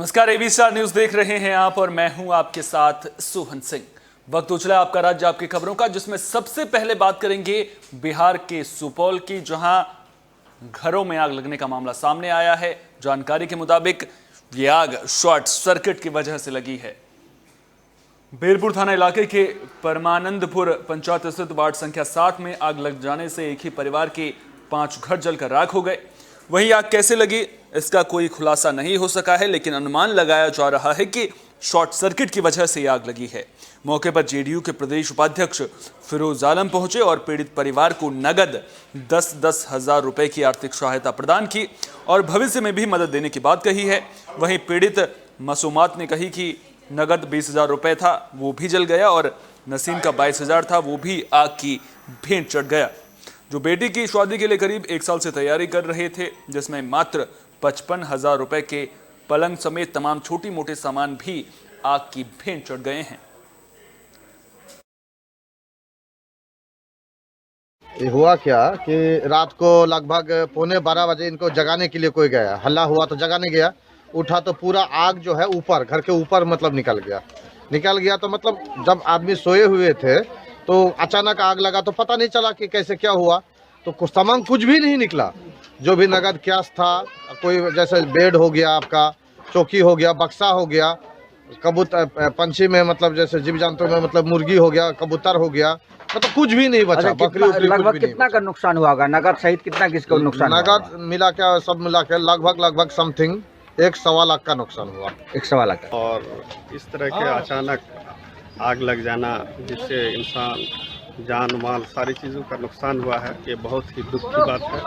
नमस्कार, AB star news देख रहे हैं आप और मैं हूं आपके साथ सोहन सिंह। वक्त हो चला आपका राज्य आपकी खबरों का, जिसमें सबसे पहले बात करेंगे बिहार के सुपौल की, जहां घरों में आग लगने का मामला सामने आया है। जानकारी के मुताबिक ये आग शॉर्ट सर्किट की वजह से लगी है। बेरपुर थाना इलाके के परमानंदपुर पंचायत स्थित वार्ड संख्या 7 में आग लग जाने से एक ही परिवार के 5 घर जलकर राख हो गए। वहीं आग कैसे लगी इसका कोई खुलासा नहीं हो सका है, लेकिन अनुमान लगाया जा रहा है कि शॉर्ट सर्किट की वजह से आग लगी है। मौके पर जेडीयू के प्रदेश उपाध्यक्ष फिरोज आलम पहुंचे और पीड़ित परिवार को नगद 10-10 हजार रुपए की आर्थिक सहायता प्रदान की और भविष्य में भी मदद देने की बात कही है। वहीं पीड़ित मसूमात ने कही कि नगद 20,000 रुपए था, वो भी जल गया और नसीम का 22,000 था, वो भी आग की भेंट चढ़ गया। जो बेटी की शादी के लिए करीब 1 साल से तैयारी कर रहे थे, जिसमें मात्र 55,000 रुपए के पलंग समेत तमाम छोटी मोटे सामान भी आग की भेंट चढ़ गए हैं। ये हुआ क्या कि रात को लगभग 11:45 बजे इनको जगाने के लिए कोई गया, हल्ला हुआ तो जगाने गया, उठा तो पूरा आग जो है ऊपर घर के ऊपर मतलब निकल गया तो मतलब जब आदमी सोए हुए थे तो अचानक आग लगा तो पता नहीं चला कि कैसे क्या हुआ। तो कुछ सामान कुछ भी नहीं निकला, जो भी नगद कैश था, कोई जैसे बेड हो गया, आपका चौकी हो गया, बक्सा हो गया, कबूतर पंछी में मतलब जैसे जीव जंतु में मतलब मुर्गी हो गया, कबूतर हो गया, मतलब कुछ भी नहीं बचा। बकरी लगभग कितना का नुकसान हुआ होगा, नगद सहित कितना किसको नुकसान? नगद मिला के सब मिला के लगभग समथिंग 1.25 लाख का नुकसान हुआ। 1.25 लाख। और इस तरह के अचानक आग लग जाना जिससे इंसान जान माल सारी चीज़ों का नुकसान हुआ है, ये बहुत ही दुख की बात है।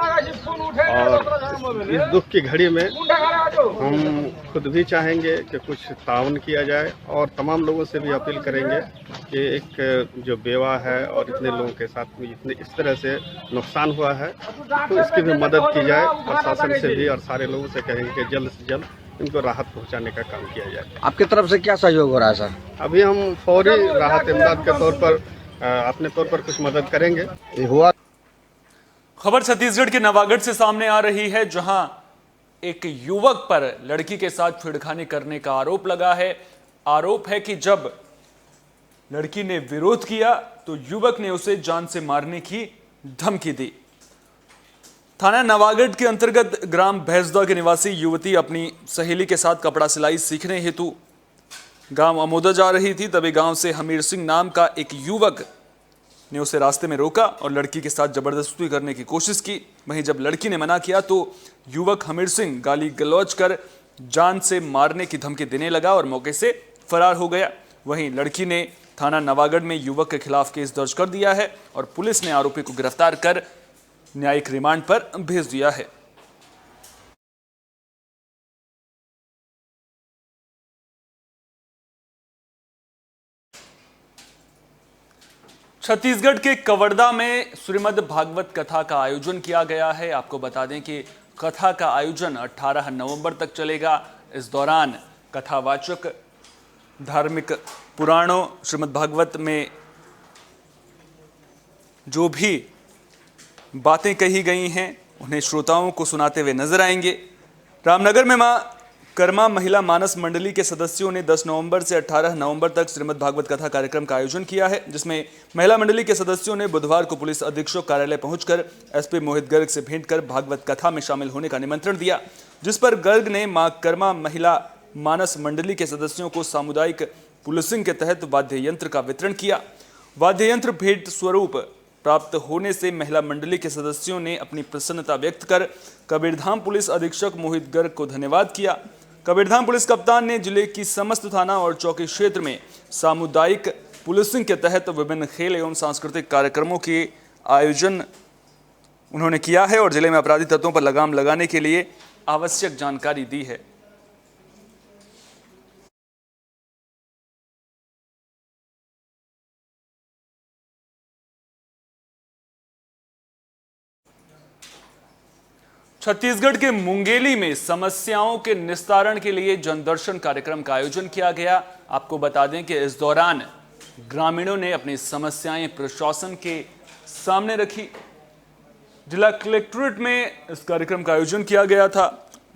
और इस दुख की घड़ी में हम खुद भी चाहेंगे कि कुछ ताउन किया जाए और तमाम लोगों से भी अपील करेंगे कि एक जो बेवा है और इतने लोगों के साथ में इतने इस तरह से नुकसान हुआ है, तो इसकी भी मदद की जाए। प्रशासन से भी और सारे लोगों से कहेंगे कि जल्द से जल्द इनको राहत पहुंचाने का काम किया जाए। आपकी तरफ से क्या सहयोग हो रहा है सर? अभी हम फौरी राहत इमदाद के तौर पर अपने तौर पर कुछ मदद करेंगे। ये हुआ। खबर छत्तीसगढ़ के नवागढ़ से सामने आ रही है, जहां एक युवक पर लड़की के साथ छेड़खानी करने का आरोप लगा है। आरोप है कि जब लड़की ने विरोध किया तो युवक ने उसे जान से मारने की धमकी दी। थाना नवागढ़ के अंतर्गत ग्राम भैंसदा के निवासी युवती अपनी सहेली के साथ कपड़ा सिलाई सीखने हेतु गांव अमोदा जा रही थी। तभी गांव से हमीर सिंह नाम का एक युवक ने उसे रास्ते में रोका और लड़की के साथ जबरदस्ती करने की कोशिश की। वहीं जब लड़की ने मना किया तो युवक हमीर सिंह गाली गलौज कर जान से मारने की धमकी देने लगा और मौके से फरार हो गया। वहीं लड़की ने थाना नवागढ़ में युवक के खिलाफ केस दर्ज कर दिया है और पुलिस ने आरोपी को गिरफ्तार कर न्यायिक रिमांड पर भेज दिया है। छत्तीसगढ़ के कवर्धा में श्रीमद् भागवत कथा का आयोजन किया गया है। आपको बता दें कि कथा का आयोजन 18 नवंबर तक चलेगा। इस दौरान कथावाचक धार्मिक पुराणों श्रीमद् भागवत में जो भी बातें कही गई हैं उन्हें श्रोताओं को सुनाते हुए नजर आएंगे। रामनगर में मां कर्मा महिला मानस मंडली के सदस्यों ने 10 नवंबर से 18 नवंबर तक श्रीमद् भागवत कथा कार्यक्रम का आयोजन किया है, जिसमें महिला मंडली के सदस्यों ने बुधवार को पुलिस अधीक्षक कार्यालय पहुंचकर एसपी मोहित गर्ग से भेंट कर भागवत कथा में शामिल होने का निमंत्रण दिया, जिस पर गर्ग ने मां कर्मा महिला मानस मंडली के सदस्यों को सामुदायिक पुलिसिंग के तहत वाद्य यंत्र का वितरण किया। वाद्य यंत्र भेंट स्वरूप प्राप्त होने से महिला मंडली के सदस्यों ने अपनी प्रसन्नता व्यक्त कर कबीरधाम पुलिस अधीक्षक मोहित गर्ग को धन्यवाद किया। कबीरधाम पुलिस कप्तान ने जिले की समस्त थाना और चौकी क्षेत्र में सामुदायिक पुलिसिंग के तहत विभिन्न खेल एवं सांस्कृतिक कार्यक्रमों के आयोजन उन्होंने किया है और जिले में अपराधी तत्वों पर लगाम लगाने के लिए आवश्यक जानकारी दी है। छत्तीसगढ़ के मुंगेली में समस्याओं के निस्तारण के लिए जनदर्शन कार्यक्रम का आयोजन किया गया। आपको बता दें कि इस दौरान ग्रामीणों ने अपनी समस्याएं प्रशासन के सामने रखी। जिला कलेक्ट्रेट में इस कार्यक्रम का आयोजन किया गया था।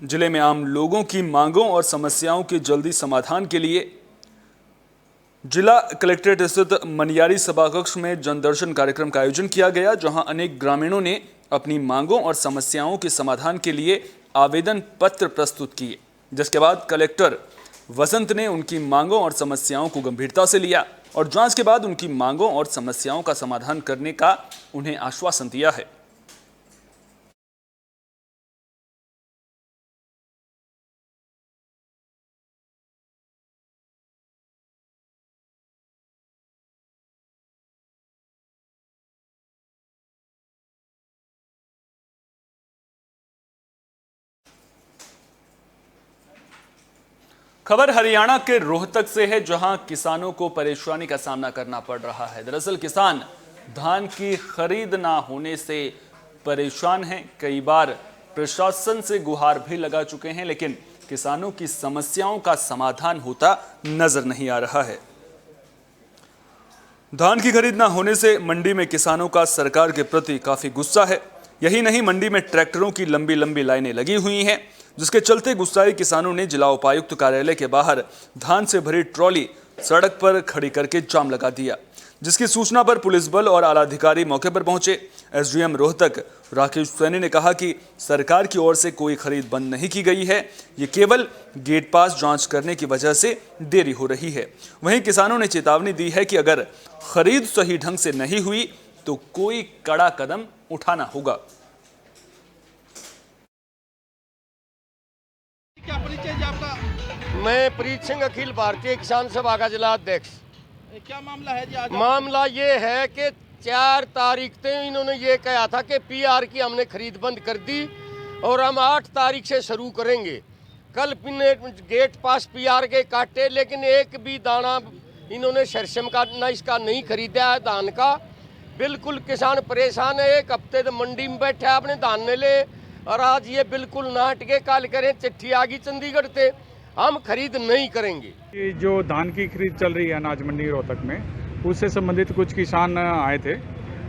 जिले में आम लोगों की मांगों और समस्याओं के जल्दी समाधान के लिए जिला कलेक्ट्रेट स्थित मनियारी सभाकक्ष में जनदर्शन कार्यक्रम का आयोजन किया गया, जहां अनेक ग्रामीणों ने अपनी मांगों और समस्याओं के समाधान के लिए आवेदन पत्र प्रस्तुत किए, जिसके बाद कलेक्टर वसंत ने उनकी मांगों और समस्याओं को गंभीरता से लिया और जांच के बाद उनकी मांगों और समस्याओं का समाधान करने का उन्हें आश्वासन दिया है। खबर हरियाणा के रोहतक से है, जहां किसानों को परेशानी का सामना करना पड़ रहा है। दरअसल किसान धान की खरीद ना होने से परेशान हैं। कई बार प्रशासन से गुहार भी लगा चुके हैं, लेकिन किसानों की समस्याओं का समाधान होता नजर नहीं आ रहा है। धान की खरीद ना होने से मंडी में किसानों का सरकार के प्रति काफी गुस्सा है। यही नहीं, मंडी में ट्रैक्टरों की लंबी लंबी लाइनें लगी हुई हैं, जिसके चलते गुस्साए किसानों ने जिला उपायुक्त कार्यालय के बाहर धान से भरी ट्रॉली सड़क पर खड़ी करके जाम लगा दिया, जिसकी सूचना पर पुलिस बल और आला अधिकारी मौके पर पहुंचे। एसडीएम रोहतक राकेश सैनी ने कहा कि सरकार की ओर से कोई खरीद बंद नहीं की गई है, ये केवल गेट पास जांच करने की वजह से देरी हो रही है। वहीं किसानों ने चेतावनी दी है कि अगर खरीद सही ढंग से नहीं हुई तो कोई कड़ा कदम उठाना होगा। क्या परिचय है आपका? मैं प्रीत सिंह, अखिल भारतीय किसान सभा का जिला अध्यक्ष। क्या मामला है जी आज? मामला ये है कि 4 तारीख से इन्होंने ये कहा था कि पीआर की हमने खरीद बंद कर दी और हम 8 तारीख से शुरू करेंगे। कल गेट पास पीआर के काटे, लेकिन एक भी दाना इन्होंने सरसम का ना इसका नहीं खरीदा है धान का। बिल्कुल किसान परेशान है। 1 हफ्ते तो मंडी में बैठे अपने धान ने ले, और आज ये बिल्कुल ना हटके काल करें चिट्ठी आ गई चंडीगढ़ से, हम खरीद नहीं करेंगे। ये जो धान की खरीद चल रही है अनाज मंडी रोहतक में, उससे संबंधित कुछ किसान आए थे,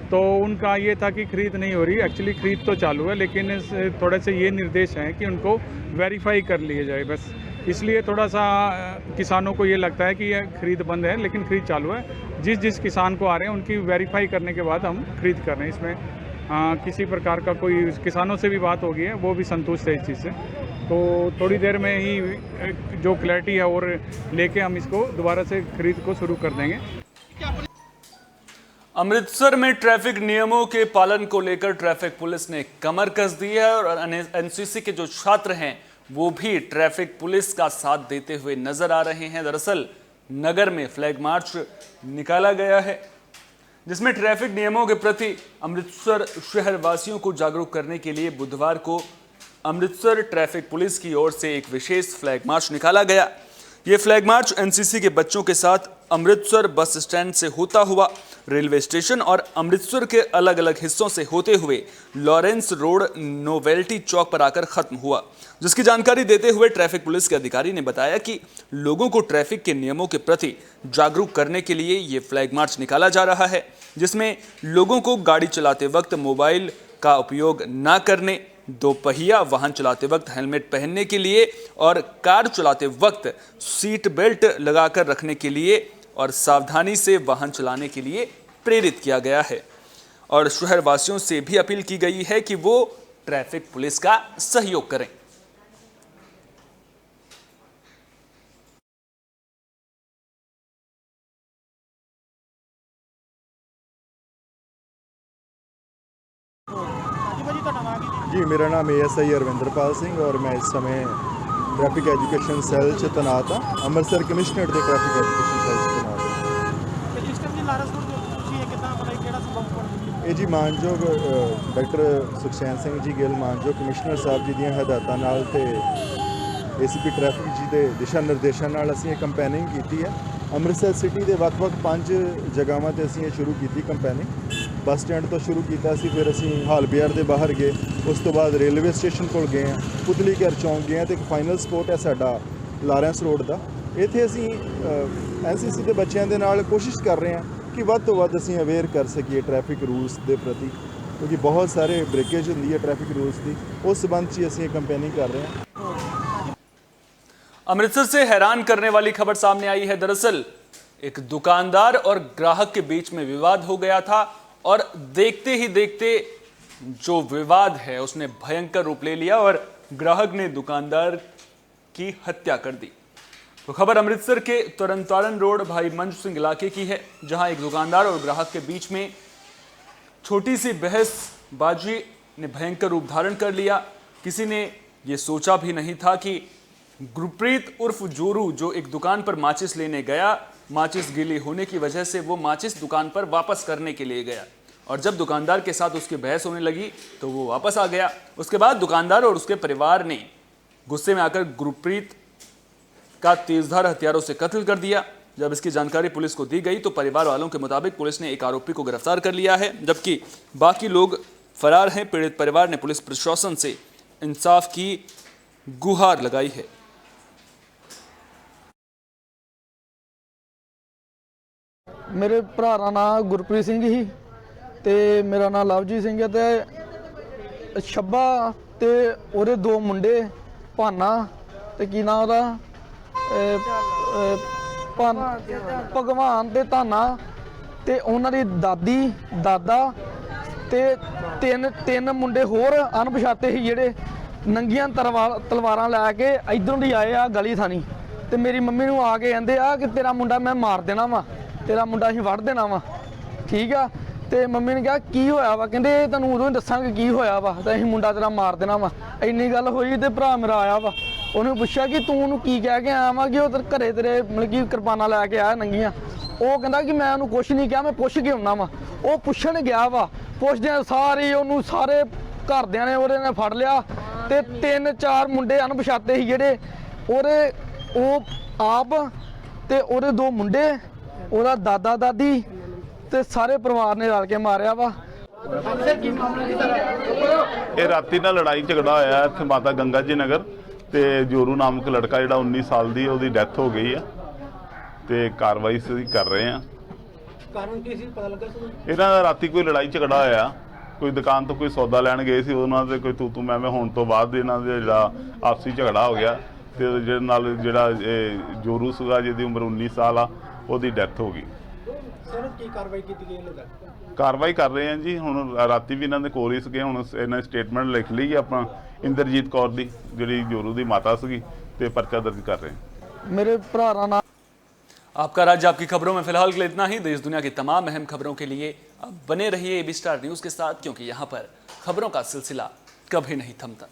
तो उनका ये था कि खरीद नहीं हो रही। एक्चुअली खरीद तो चालू है, लेकिन थोड़े से ये निर्देश हैं कि उनको वेरीफाई कर लिए जाए, बस इसलिए थोड़ा सा किसानों को ये लगता है कि ये खरीद बंद है, लेकिन खरीद चालू है। जिस किसान को आ रहे हैं उनकी वेरीफाई करने के बाद हम खरीद कर रहे हैं। इसमें किसी प्रकार का कोई किसानों से भी बात हो गई है, वो भी संतुष्ट है इस चीज़ से। तो थोड़ी देर में ही जो क्लैरिटी है और लेके हम इसको दोबारा से खरीद को शुरू कर देंगे। अमृतसर में ट्रैफिक नियमों के पालन को लेकर ट्रैफिक पुलिस ने कमर कस दी है और एनसीसी के जो छात्र हैं वो भी ट्रैफिक पुलिस का साथ देते हुए नजर आ रहे हैं। दरअसल नगर में फ्लैग मार्च निकाला गया है, जिसमें ट्रैफिक नियमों के प्रति अमृतसर शहर वासियों को जागरूक करने के लिए बुधवार को अमृतसर ट्रैफिक पुलिस की ओर से एक विशेष फ्लैग मार्च निकाला गया। ये फ्लैग मार्च एनसीसी के बच्चों के साथ अमृतसर बस स्टैंड से होता हुआ रेलवे स्टेशन और अमृतसर के अलग अलग हिस्सों से होते हुए लॉरेंस रोड नोवेल्टी चौक पर आकर खत्म हुआ, जिसकी जानकारी देते हुए ट्रैफिक पुलिस के अधिकारी ने बताया कि लोगों को ट्रैफिक के नियमों के प्रति जागरूक करने के लिए ये फ्लैग मार्च निकाला जा रहा है, जिसमें लोगों को गाड़ी चलाते वक्त मोबाइल का उपयोग न करने, 2 पहिया वाहन चलाते वक्त हेलमेट पहनने के लिए और कार चलाते वक्त सीट बेल्ट लगाकर रखने के लिए और सावधानी से वाहन चलाने के लिए प्रेरित किया गया है। और शहर वासियों से भी अपील की गई है कि वो ट्रैफिक पुलिस का सहयोग करें। जी, मेरा नाम ASI अरविंदरपाल सिंह और मैं इस समय ट्रैफिक एजुकेशन सैल च तैनात हाँ। अमृतसर कमिश्नर के ट्रैफिक एजुकेशन सैल च तैनात ये जी मानयोग डॉक्टर सुखचैन सिंह जी गिल मानयोग कमिश्नर साहब जी दी हदायतों नाल ते ACP ट्रैफिक जी के दिशा निर्देशों नाल असीं कंपेनिंग की है। अमृतसर सिटी के ਵੱਖ-ਵੱਖ 5 जगहों पर असीं शुरू की कंपेनिंग। बस स्टैंड तो शुरू किया, फिर असीं हाल बाज़ार के बाहर गए, उस तो बाद रेलवे स्टेशन को गए हैं, पुतली घर चौंक गए, तो एक फाइनल स्पॉट है साडा लॉरेंस रोड का। इत्थे असीं NCC के बच्चों के नाल कोशिश कर रहे हैं कि वध तो वध असीं अवेयर कर सकीए ट्रैफिक रूल्स के प्रति, क्योंकि बहुत सारे ब्रेकेज होंदी है ट्रैफिक रूल्स की। उस संबंध च असीं कंपेनिंग कर रहे हैं। अमृतसर से हैरान करने वाली खबर सामने आई है। दरअसल एक दुकानदार और ग्राहक के बीच में विवाद हो गया था और देखते ही देखते जो विवाद है उसने भयंकर रूप ले लिया और ग्राहक ने दुकानदार की हत्या कर दी। तो खबर अमृतसर के तरनतारन रोड भाई मंज सिंह इलाके की है, जहां एक दुकानदार और ग्राहक के बीच में छोटी सी बहसबाजी ने भयंकर रूप धारण कर लिया। किसी ने यह सोचा भी नहीं था कि गुरप्रीत उर्फ जोरू, जो एक दुकान पर माचिस लेने गया, माचिस गीली होने की वजह से वो माचिस दुकान पर वापस करने के लिए गया और जब दुकानदार के साथ उसकी बहस होने लगी तो वो वापस आ गया। उसके बाद दुकानदार और उसके परिवार ने गुस्से में आकर गुरप्रीत का तेजधार हथियारों से कत्ल कर दिया। जब इसकी जानकारी पुलिस को दी गई तो परिवार वालों के मुताबिक पुलिस ने एक आरोपी को गिरफ्तार कर लिया है, जबकि बाकी लोग फरार हैं। पीड़ित परिवार ने पुलिस प्रशासन से इंसाफ की गुहार लगाई है। मेरे भरा का नाम गुरप्रीत सिंह ही ते मेरा नाम लवजीत सिंह है ते छब्बा ते ओहदे दो मुंडे भाना ते की नाम ओहदा भगवान ते धाना ते उन्हां दी दादी दादा ते तीन मुंडे होर अनपछाते ही जेहड़े नंगियां तलवारां लैके इधरों दी आए आ गली थानी ते मेरी मम्मी नूं आके कहंदे आ कि तेरा मुंडा मैं मार देना वा, तेरा मुंडा असीं वड़ देना वा। ठीक आ ते मम्मी ने कहा की होया वा, कहंदे तैनूं उदों ही दस्सांगे की होया वा ते असीं मुंडा तेरा मार देना वा। इन्नी गल होई ते भरा मेरा आया वा, उन्हें पुछया कि तू उन्होंने की कह के आया वा कि वो घरे तेरे मतलब कि किरपाना लैके आया नंगियां। वो कहता कि मैं उन्होंने कुछ नहीं कहा, मैं पुछ के आउना वा। वो पुछण गया वा, पुछदे सारे उन्होंने सारे घरदियां ने ओहदे ने फड़ लिया ते तीन चार मुंडे अनपछाते ही जेहड़े ओहदे वो आप ते ओहदे दो मुंडे ओहदा दादा दादी ते सारे परिवार ने रल के मारिया वा। ਇਹ ਰਾਤੀ ਨਾਲ ਲੜਾਈ ਝਗੜਾ ਹੋਇਆ ਇੱਥੇ ਮਾਤਾ ਗੰਗਾ ਜੀ ਨਗਰ ਤੇ ਜੋਰੂ ਨਾਮਕ ਲੜਕਾ ਜਿਹੜਾ 19 ਸਾਲ ਦੀ ਉਹਦੀ ਡੈਥ ਹੋ ਗਈ ਆ ਤੇ ਕਾਰਵਾਈ ਅਸੀਂ ਕਰ ਰਹੇ ਆ। ਕਾਰਨ ਕੀ ਸੀ ਪਤਾ ਲੱਗਾ ਸੀ? ਇਹਨਾਂ ਦਾ ਰਾਤੀ ਕੋਈ ਲੜਾਈ ਝਗੜਾ ਹੋਇਆ, ਕੋਈ ਦੁਕਾਨ ਤੋਂ ਕੋਈ ਸੌਦਾ ਲੈਣ ਗਏ ਸੀ, ਉਹਨਾਂ ਦੇ ਕੋਈ ਤੂੰ ਮੈਂ ਹੋਣ ਤੋਂ ਬਾਅਦ ਇਹਨਾਂ ਦੇ ਜਿਹੜਾ ਆਪਸੀ ਝਗੜਾ ਹੋ ਗਿਆ ਤੇ ਜਿਹਦੇ ਨਾਲ ਜਿਹੜਾ ਜੋਰੂ ਸੀਗਾ ਜਿਹਦੀ ਉਮਰ 19 ਸਾਲ ਆ ਉਹਦੀ ਡੈਥ ਹੋ ਗਈ। ਸਰ ਕੀ ਕਾਰਵਾਈ ਕੀਤੀ ਗਈ ਇਹਨਾਂ ਦਾ? ਕਾਰਵਾਈ ਕਰ ਰਹੇ ਹਾਂ ਜੀ, ਹੁਣ ਰਾਤੀ ਵੀ ਇਹਨਾਂ ਦੇ ਕੋਲ ਹੀ ਸੀਗੇ, ਹੁਣ ਇਹਨਾਂ ਸਟੇਟਮੈਂਟ ਲਿਖ ਲਈ ਆਪਣਾ ਇੰਦਰਜੀਤ ਕੌਰ ਦੀ ਜਿਹੜੀ ਜੋਰੂ ਦੀ ਮਾਤਾ ਸੀਗੀ ਤੇ ਪਰਚਾ ਦਰਜ कर रहे हैं। मेरे भरा नाम आपका राज्य आपकी खबरों में फिलहाल के लिए इतना ही। देश दुनिया की तमाम अहम खबरों के लिए अब बने रहिए AB स्टार न्यूज़ के साथ, क्योंकि यहाँ पर खबरों का सिलसिला कभी नहीं थमता।